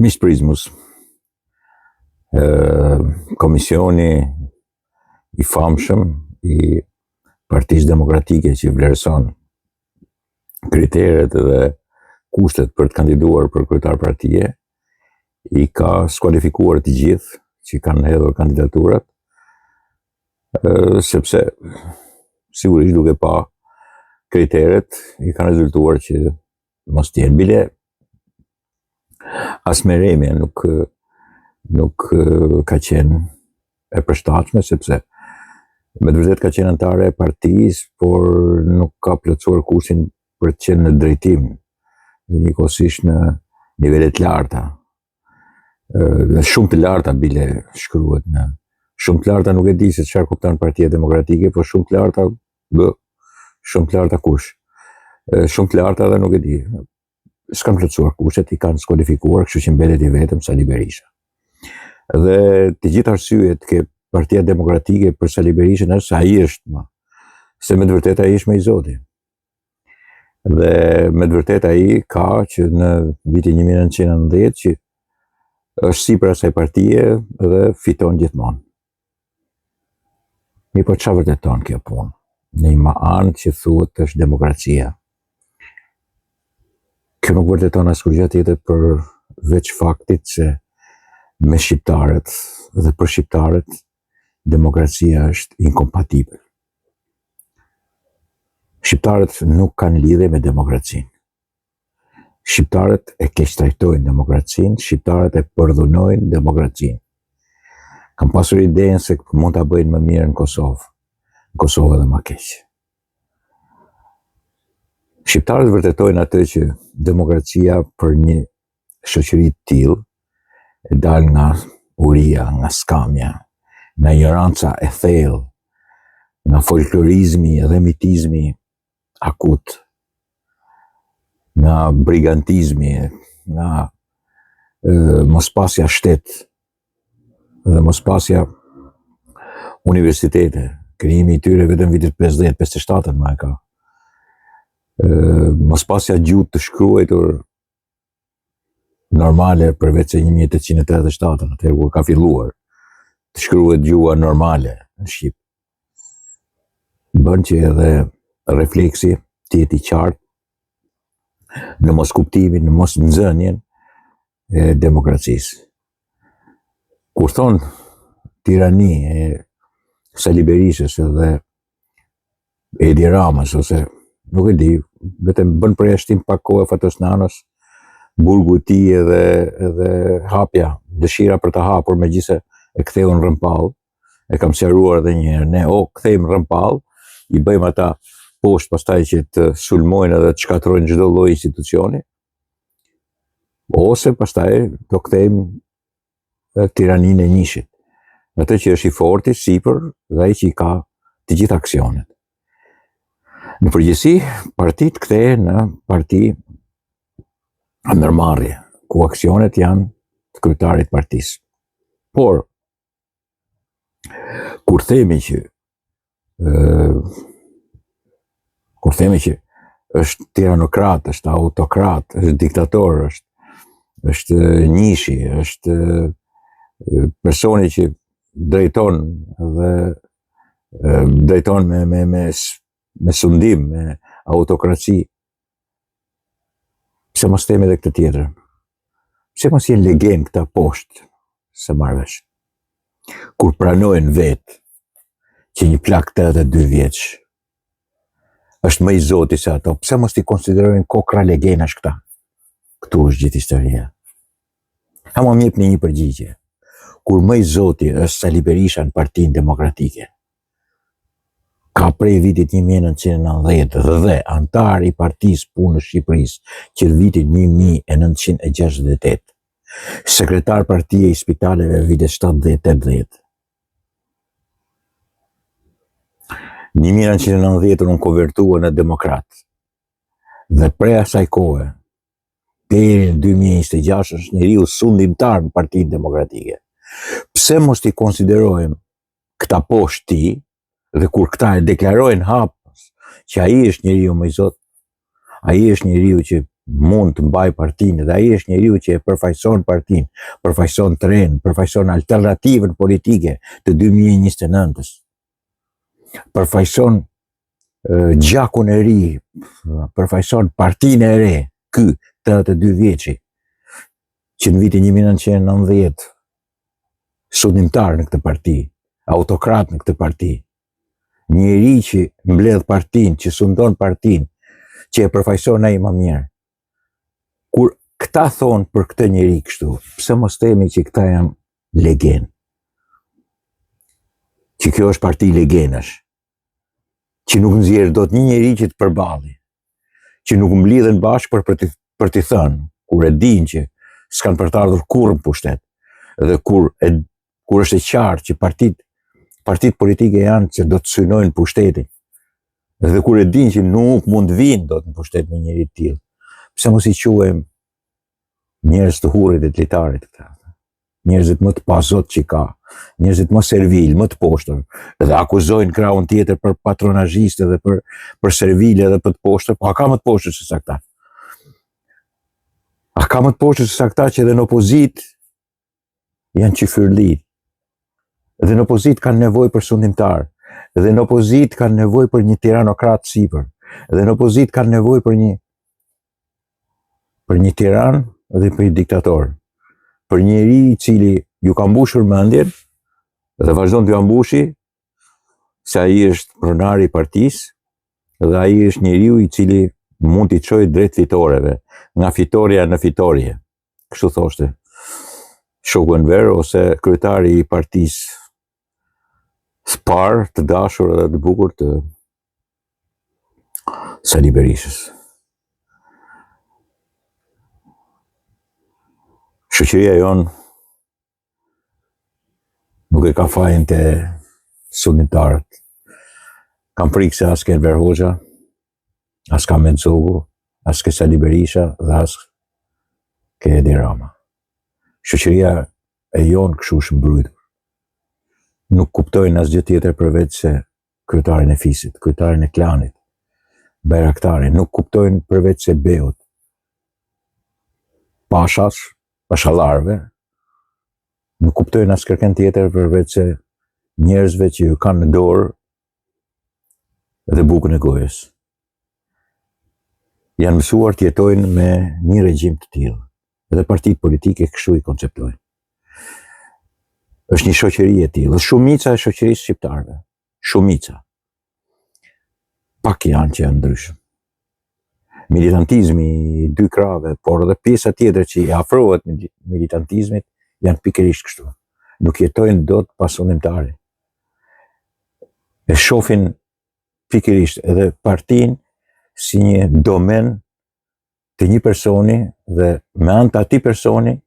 Miq Prizmus, komisioni i famshëm i Partisë Demokratike që vlerëson kriteret dhe kushtet për të kandiduar për kryetar partie, i ka skualifikuar të gjithë që kanë hedhur kandidaturat, sepse sigurisht duke pa kriteret i kanë rezultuar që mos t'jenë bile. As merremja nuk ka qenë e përshtatshme, sepse me të vërtet ka qenë anëtare e partisë, por nuk ka plotësuar kushtin për të qenë në drejtim, njëkohësisht në nivele të larta. Dhe shumë të larta bile shkruhet në shumë të larta, nuk e di se çfarë kupton Partia Demokratike, por shumë të larta shumë të larta kush? Shumë të larta dhe nuk e di. S'kan plotësuar kushtet, i kanë skualifikuar, kështu që mbetet i vetëm Sali Berisha. Dhe të gjithë arsyet ke Partia Demokratike për Sali Berishën është se ai është më, se me të vërtetë ai është me i Zoti. Dhe me të vërtetë ai ka që në vitin 1990 që është sipër asaj partie dhe fiton gjithmonë. Po çfarë vërteton kjo punë? Në një anë që thuhet është demokracia. Kjo nuk vërteton askush gjë tjetër për veç faktit se me shqiptarët dhe për shqiptarët demokracia është inkompatibël. Shqiptarët nuk kanë lidhje me demokracinë. Shqiptarët e keqtrajtojnë demokracinë, shqiptarët e përdhunojnë demokracinë. Kam pasur idenë se mund ta bëjnë më mirë në Kosovë edhe më keq. Shqiptarët vërtetojnë atë që demokracia për një shoqëri të tillë e dal nga uria, nga skamja, nga ignoranca e thellë, nga folklorizmi dhe mitizmi akut, nga brigantizmi, nga mospasja shtet dhe mospasja universitete, krijimi i tyre vetëm vitit 50-57 më e ka. Mospasja gjuhë të shkruar normale përveç se 1887, atëherë kur ka filluar të shkruhet gjuha normale në Shqip. Bën që edhe refleksi të jetë i qartë në mos kuptimin, në mos nxënjen e demokracisë. Kur thonë tirani e Sali Berishës dhe Edi Ramës, ose nuk e di, vetëm bën përjashtim pak kohë Fatos Nanës, burgu i tij edhe hapja, dëshira për të hapur, megjithëse e ktheu në rrëmpall. E kam sqaruar edhe një herë, ne kthejmë rrëmpall, i bëjmë ata poshtë pastaj që të sulmojnë edhe të shkatrojnë çdo lloj institucioni, ose pastaj do kthejmë tiraninë e njëshit. Atë që është i forti sipër dhe ai që i ka të gjitha aksionet. Në përgjithësi, partitë kthehen në parti ndërmarrje, ku aksionet janë të kryetarit partisë. Por, kur themi që është tiranokrat, është autokrat, është diktator, është njëshi, është personi që drejton dhe drejton me sundim, me autokraci. Pse mos themi edhe këtë tjetër? Pse mos jenë legend këta poshtë së marrëvesh? Kur pranojnë vetë që një plak 82 vjeç është më i Zoti se ato, pse mos t'i konsiderojnë kokra legenash këta? Këtu është gjithë historia. Ha më jepni një përgjigje. Kur më i Zoti është Sali Berisha në Partinë Demokratike, ka prej vitit 1990 dhe antar i Partisë Punës Shqipërisë që në vitin 1968, sekretar partie i spitaleve vitet 70-80. Në 1990 unë konvertua në demokrat. Dhe prej asaj kohe, deri në 2026 është njeriu sundimtar në Partinë Demokratike. Pse mos t'i konsiderojmë këta poshtë ti, dhe kur këta e deklarojnë hapës që ai është njeriu më i Zot, ai është njeriu që mund të mbaj partinë dhe ai është njeriu që e përfaqëson partinë, përfaqëson tren, përfaqëson alternativën politike të 2029-s. Përfaqëson gjakun e ri, përfaqëson partinë e re, ky 82 vjeçi, që në vitin 1990 sundimtar në këtë parti, autokrat në këtë parti, njeri që mbledh partinë, që sundon partinë, që e përfaqëson ai më mirë. Kur këta thonë për këtë njeri kështu, pse mos themi që këta janë legend? Që kjo është parti legendash, që nuk nxjerr dot një njeri që të përballi, që nuk mblidhen bashkë për t'i thënë, kur e dinë që s'kan për të ardhur kurrë në pushtet, dhe kur është e qartë që partitë politike janë që do të synojnë pushtetin, dhe kur e dinë që nuk mund vinë dot në pushtet me njëri të tillë, pse mos i quajmë njerëz të hurrit e të litarit këta, njerëzit më të pazot që ka, njerëzit më servil, më të poshtër, dhe akuzojnë krahun tjetër për patronazhiste dhe për servile dhe për të poshtër, po a ka më të poshtër se sa këta? A ka më të poshtër se sa këta që edhe në opozit janë qyfyrlit, dhe në opozit kanë nevojë për sundimtar, dhe në opozit kanë nevojë për një tiranokrat sipër, dhe në opozit kanë nevojë për një tiran dhe për një diktator, për njeri i cili ju ka mbushur mendjen dhe vazhdon t'ju ambushi, se ai është pronari i partisë dhe ai është njeriu i cili mund t'i çojë drejt fitoreve, nga fitoria në fitorie. Kështu thoshte Shoku Enver ose kryetari i partisë së parë të dashur dhe të bukur të Sali Berishës. Shoqëria jonë nuk e ka fajin të sundimtarët. Kam frikë se as ke Enver Hoxha, as ka Mencogu, as ke Sali Berisha dhe as ke Edi Rama. Shoqëria e jonë kështu është mbrojtur. Nuk kuptojnë asgjë tjetër përveç se kryetarin e fisit, kryetarin e klanit, Bajraktarin, nuk kuptojnë përveç se Beut, pashallarve, nuk kuptojnë as kërken tjetër përveç se njerëzve që ju kanë në dorë dhe bukën e gojës. Janë mësuar të jetojnë me një regjim të tillë, edhe partitë politike kështu i konceptojnë. Është një shoqëri e tillë, shumica e shoqërisë shqiptare, shumica. Pak janë që janë ndryshëm. Militantizmi i dy krave, por edhe pjesa tjetër që i afrohet militantizmit, janë pikërisht kështu. Nuk jetojnë dot pa sundimtari. E shohin pikërisht edhe partinë si një domen të një personi dhe me anë të atij personi,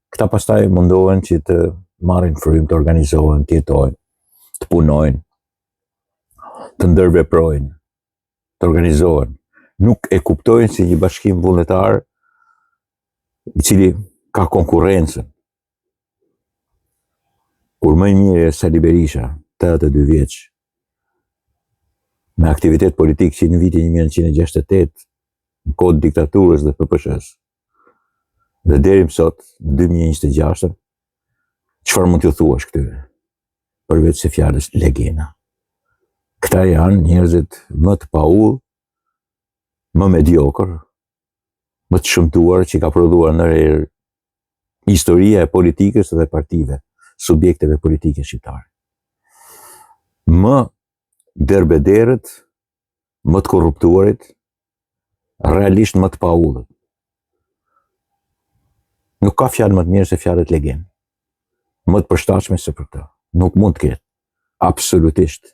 këta pastaj mundohen që të marrin frymë, të organizohen, të jetojnë, të punojnë, të ndërveprojnë, të organizohen. Nuk e kuptojnë si një bashkim vullnetar i cili ka konkurrencën. Kur më i mirë e Sali Berisha, 82 vjeç, me aktivitet politik që në vitin 1968, në kohë të diktaturës dhe PPSH-s, dhe deri më sot, në 2026, çfarë mund t'ju thuash këtyre? Përveç se fjalës legenda. Këta janë njerëzit më të paull, më mediokër, më të shëmtuar që ka prodhuar ndërherë historia e politikës dhe partive, subjekteve politike shqiptare. Më derbederët, më të korruptuarit, realisht më të paullët. Nuk ka fjalë më të mirë se fjalët legend. Më të përshtatshme se për këtë. Nuk mund të ketë. Absolutisht.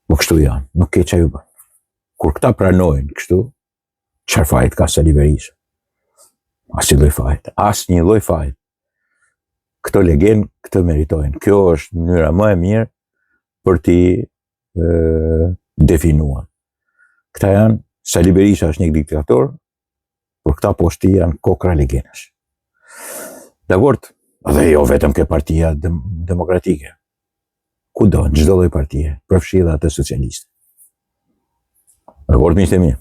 Po kështu janë, nuk ke çfarë bën. Kur këta pranojnë kështu, çfarë fajt ka Sali Berisha? Asnjë lloj fajt, asnjë lloj fajt. Këto legend këtë meritojnë. Kjo është mënyra më e mirë për t'i definuar. Këta janë, Sali Berisha është një diktator, por këta poshti janë kokra legendash. Dakord? Dhe jo vetëm ke partia demokratike. Kudo, në çdo lloj partie, përfshi edhe atë socialiste. Dakord, miqtë e mi?